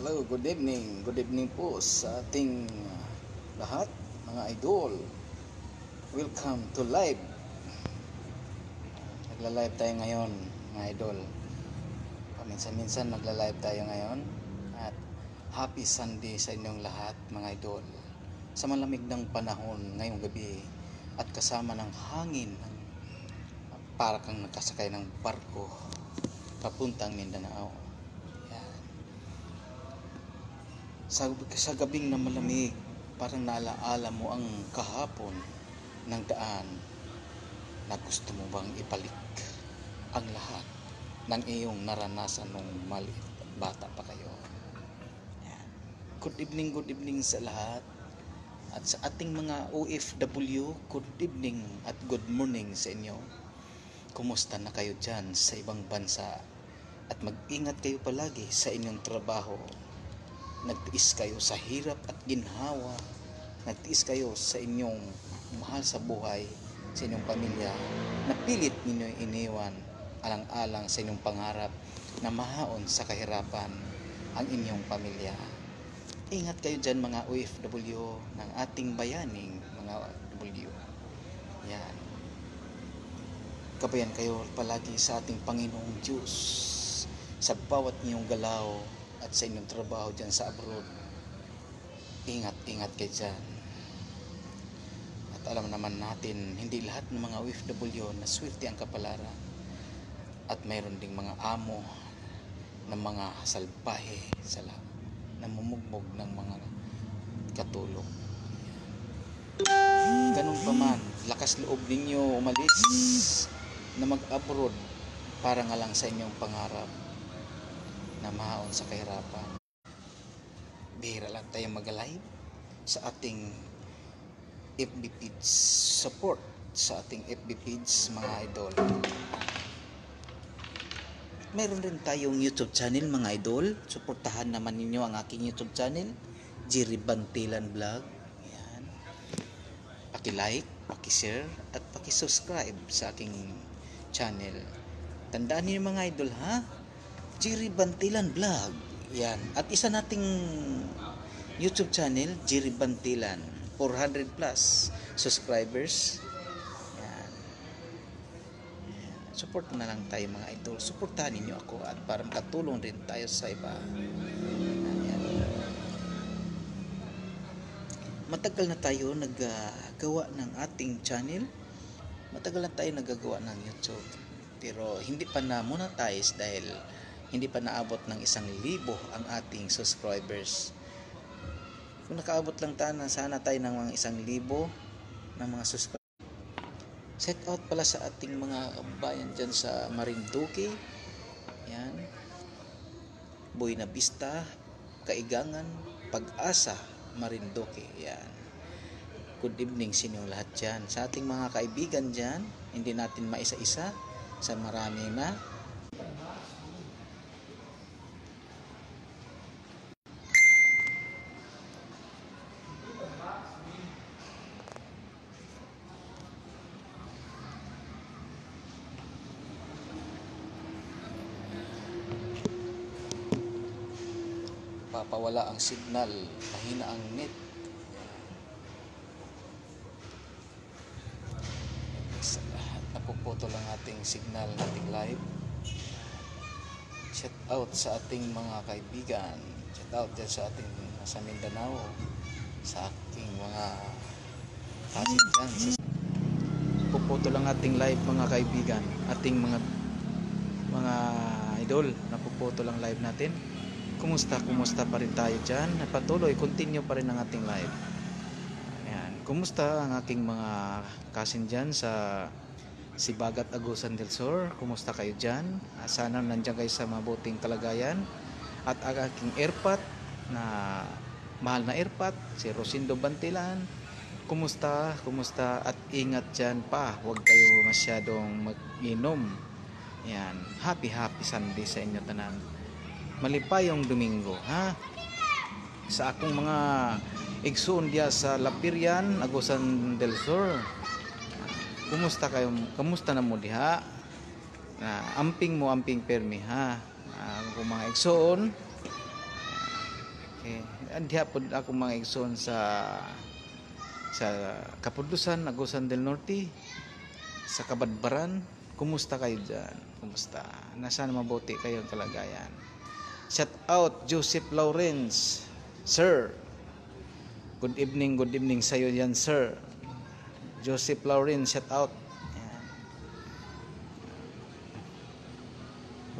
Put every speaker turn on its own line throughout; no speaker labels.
Hello, good evening. Good evening po sa ating lahat, mga idol. Welcome to live. Nagla-live tayo ngayon, mga idol. Paminsan-minsan magla-live tayo ngayon. At happy Sunday sa inyong lahat, mga idol. Sa malamig ng panahon ngayong gabi at kasama ng hangin, para kang nakasakay ng barko papuntang Mindanao. Sa gabing na malamig, parang naalaala mo ang kahapon ng daan na gusto mo bang ibalik ang lahat ng iyong naranasan nung maliit bata pa kayo. Yan. Good evening sa lahat. At sa ating mga OFW, good evening at good morning sa inyo. Kumusta na kayo dyan sa ibang bansa? At mag-ingat kayo palagi sa inyong trabaho. Nagtiis kayo sa hirap at ginhawa. Nagtiis kayo sa inyong mahal sa buhay, sa inyong pamilya. Napilit ninyo iniwan alang-alang sa inyong pangarap na mahaon sa kahirapan ang inyong pamilya. Ingat kayo dyan mga OFW ng ating bayaning mga OFW. Yan. Gabayan kayo palagi sa ating Panginoong Diyos sa bawat inyong galaw at sa inyong trabaho dyan sa abroad. Ingat kayo dyan. At alam naman natin, hindi lahat ng mga OFW na swerte ang kapalaran. At mayroon ding mga amo ng mga salbahe na mumugbog ng mga katulong. Ganun pa man, lakas loob ninyo umalis na mag-abroad para nga lang sa inyong pangarap na mahaon sa kahirapan. Bihira lang tayo mag-live sa ating FB page. Support sa ating FB page, mga idol. Meron rin tayong YouTube channel, mga idol. Suportahan naman ninyo ang aking YouTube channel, Jerry Bantilan Vlog. Yan. Paki-like, paki-share at paki-subscribe sa aking channel. Tandaan niyo mga idol, ha? Jerry Bantilan Vlog. Yan. At isa nating YouTube channel, Jerry Bantilan. 400 plus subscribers. Yan. Yan. Support na lang tayo mga idol. Supportahan ninyo ako at para makatulong din tayo sa iba. Yan. Matagal na tayo naggagawa ng ating channel. Matagal na tayo naggagawa ng YouTube. Pero hindi pa na-monetize dahil hindi pa naabot ng 1,000 ang ating subscribers. Kung nakaabot lang tayo, sana tayo ng mga 1,000 ng mga subscribers. Set out pala sa ating mga kabayan dyan sa Marinduque. Yan. Buena Vista, Kaigangan, Pag-asa, Marinduque. Yan. Good evening sa inyo lahat dyan. Sa ating mga kaibigan dyan, hindi natin maisa-isa. Sa marami na. Papawala ang signal, mahina ang net. Sa lahat, napuputol ang ating signal, ating live. Shout out sa ating mga kaibigan. Shout out din sa ating sa Mindanao, sa aking mga kasinsan. Napuputol ang ating live mga kaibigan, ating mga idol. Napuputol ang live natin. Kumusta pa rin tayo dyan? Patuloy, continue pa rin ang ating live. Ayan. Kumusta ang aking mga kasin dyan sa Sibagat, Agusan del Sur? Kumusta kayo dyan? Sana nandiyan kayo sa mabuting kalagayan. At ang aking airpat na mahal na airpat, si Rosindo Bantilan. Kumusta? At ingat dyan pa. Huwag kayo masyadong mag-inom. Ayan. Happy Sunday sa inyo tanan. Malipayong Domingo, ha? Sa akong mga igsoon diya sa Lapirian, Agusan del Sur. Kumusta kayo? Kamusta na mo diha? Amping permi, ha? Kung mga igsoon, Okay. Andiha pod ako mga igsoon sa Kapudlusan, Agusan del Norte, sa Kabadbaran. Kumusta kayo dyan? Kumusta? Nasaan mabuti kayong kalagayan? Shout out Joseph Lawrence, sir. Good evening sa iyo yan, sir. Joseph Lawrence, shout out.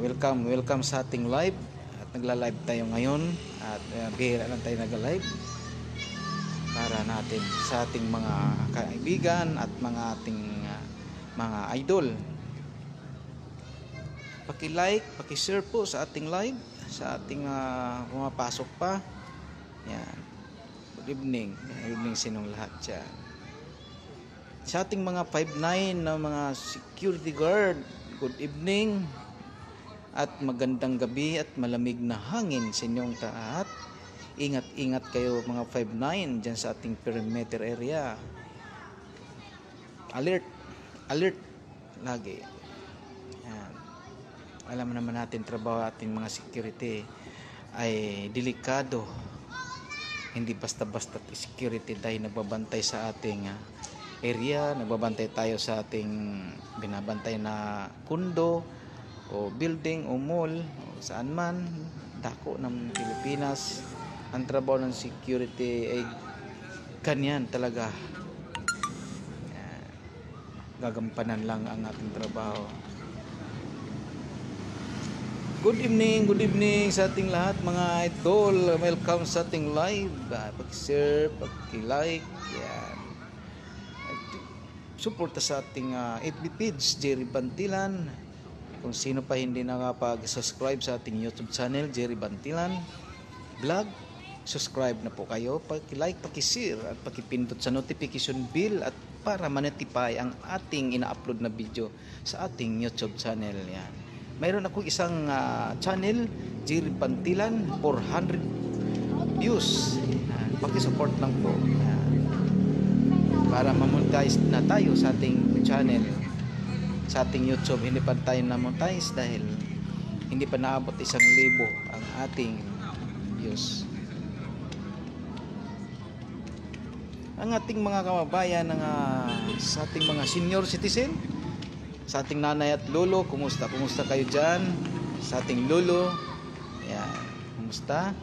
Yan. Welcome sa ating live. At nagla-live tayo ngayon at bihira lang tayo nagla-live para natin sa ating mga kaibigan at mga ating mga idol. Paki-like, paki-share po sa ating live, sa ating pumapasok pa. Yan. Good evening sinong lahat dyan. Sa ating mga 5'9" na mga security guard, good evening at magandang gabi at malamig na hangin sa inyong lahat. Ingat kayo mga 5'9" dyan sa ating perimeter area. Alert lagi. Yan. Alam naman natin trabaho ating mga security ay delikado. Hindi basta-basta security dahil nagbabantay sa ating area, nagbabantay tayo sa ating binabantay na kundo o building o mall o saan man dako ng Pilipinas. Ang trabaho ng security ay ganyan talaga. Gagampanan lang ang ating trabaho. Good evening sa ating lahat mga idol. Welcome sa ating live. Pag-share, pag-like, yan. Suporta sa ating FB page, Jerry Bantilan. Kung sino pa hindi nakapag-subscribe sa ating YouTube channel, Jerry Bantilan Vlog, subscribe na po kayo. Pag-like, pag-share at pag-pindot sa notification bell at para ma-notify ang ating ina-upload na video sa ating YouTube channel. Yan. Mayroon ako isang channel, Jerry Bantilan, 400 views. Paki-support lang po. Para ma-monetize na tayo sa ating channel, sa ating YouTube. Hindi pa tayo na-monetize dahil hindi pa naabot 1,000 ang ating views. Ang ating mga kababayan sa ating mga senior citizen, sa ating nanay at lolo, kumusta kayo dyan? Sa ating lolo, yan, kumusta?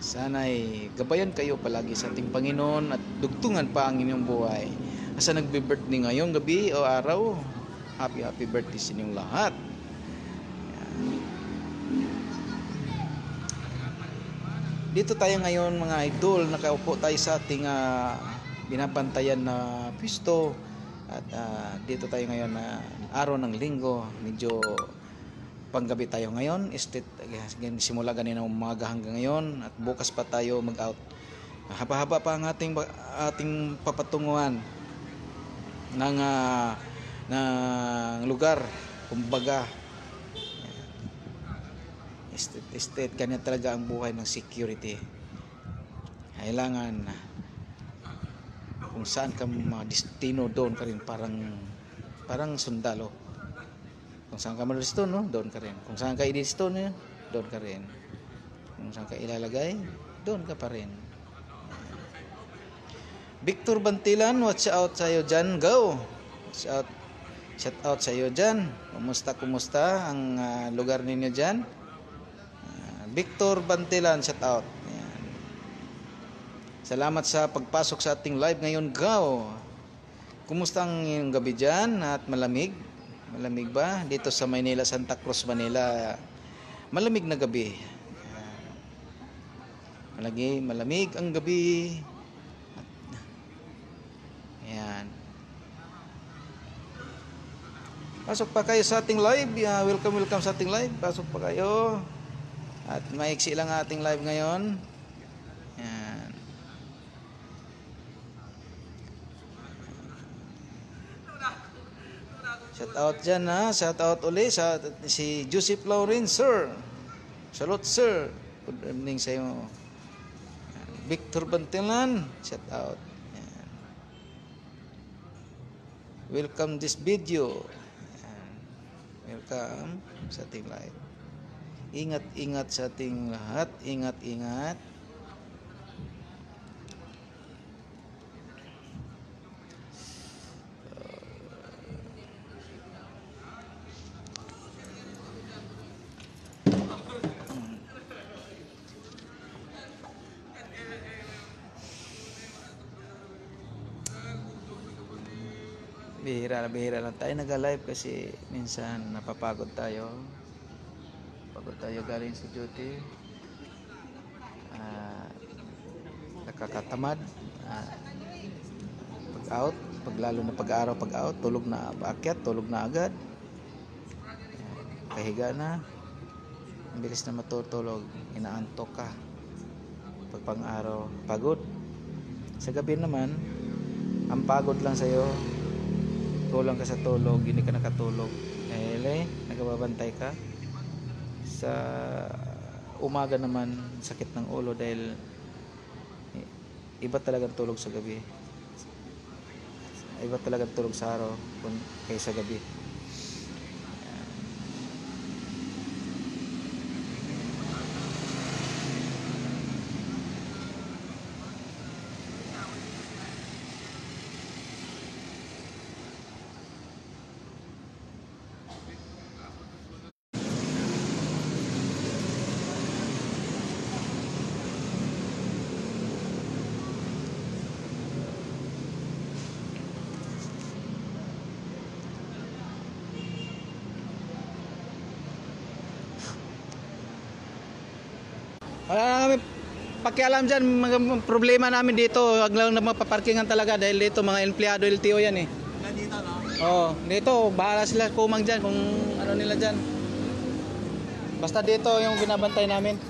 Sana'y gabayan kayo palagi sa ating Panginoon at dugtungan pa ang inyong buhay. Asa nagbe-birthday ngayong gabi o araw, happy birthday sa inyong lahat. Yan. Dito tayo ngayon mga idol, nakaupo tayo sa ating binabantayan na pwesto. At dito tayo ngayon na araw ng linggo, medyo panggabi tayo ngayon. Simula ganina umaga hanggang ngayon at bukas pa tayo mag-out. Haba-haba pa ang ating papatunguhan ng lugar, kumbaga. Estate, ganyan talaga ang buhay ng security. Kailangan kung saan ka destino, doon ka rin, parang sundalo. Kung saan ka madestino, no? Doon ka rin. Kung saan ka idestino, doon ka rin. Kung saan ka ilalagay, doon ka pa rin. Victor Bantilan, watch out sa iyo dyan, go! Shout out sa iyo dyan. Kumusta ang lugar ninyo dyan? Victor Bantilan, shout out. Salamat sa pagpasok sa ating live ngayon, go! Kumusta ang iyong gabi dyan at malamig? Malamig ba? Dito sa Maynila, Santa Cruz, Manila, malamig na gabi. Malamig ang gabi. Ayan. Pasok pa kayo sa ating live. Welcome sa ating live. Pasok pa kayo. At maiksi lang ating live ngayon. Ayan. Shout out dyan shout out uli si Joseph Lawrence, sir. Salute, sir. Good evening sa iyo. Victor Bantilan, shout out. Yan. Welcome this video. Yan. Welcome sa ating live. Ingat-ingat sa ating lahat. Ingat-ingat. Bihira lang tayo nag-live kasi minsan napapagod tayo. Pagod tayo galing sa duty. Nakakatamad. Pag out, lalo na pag-araw, pag out, tulog na, paakyat, tulog na agad. Kahiga na. Ang bilis na matutulog, inaantok ka. Pag pang-araw, pagod. Sa gabi naman, ang pagod lang sa'yo. Kulang ka sa tulog, hindi ka nakatulog. Nagababantay ka. Sa umaga naman, sakit ng ulo dahil iba talagang tulog sa gabi. Iba talagang tulog sa araw kaysa gabi. Wala na kami pakialam dyan, mga problema namin dito. Wag lang na magpaparkingan talaga dahil dito mga empleyado LTO yan eh.
Dito, no?
Oo, dito bahala sila kumang dyan kung ano nila dyan. Basta dito yung binabantay namin.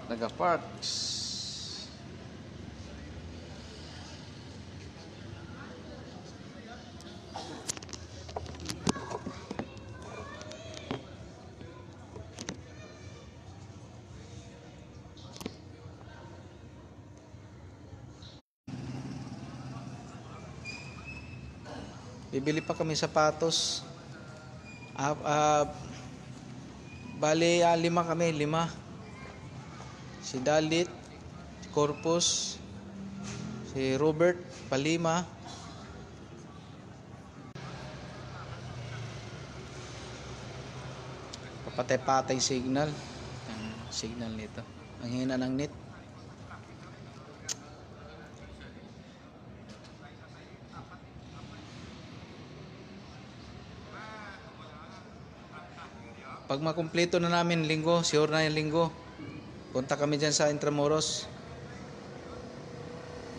Nagapark. Bibili pa kami sapatos. Bali, 5 kami, 5. Si Dalit, si Corpus, si Robert, pa-5. Papatay-patay signal. Ang signal nito. Ang hina ng net. Pag makumpleto na namin linggo, sure na yung linggo. Punta kami dyan sa Intramuros.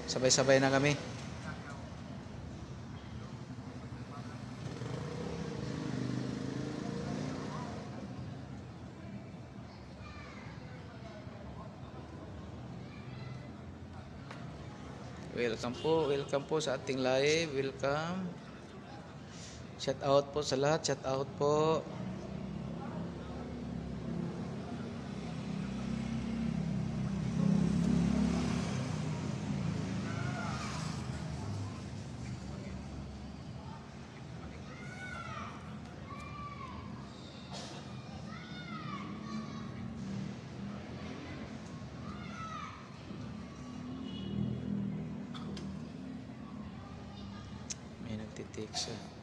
Sabay-sabay na kami. Welcome po sa ating live. Welcome. Shout out po sa lahat. Shout out po. May nagtitik siya.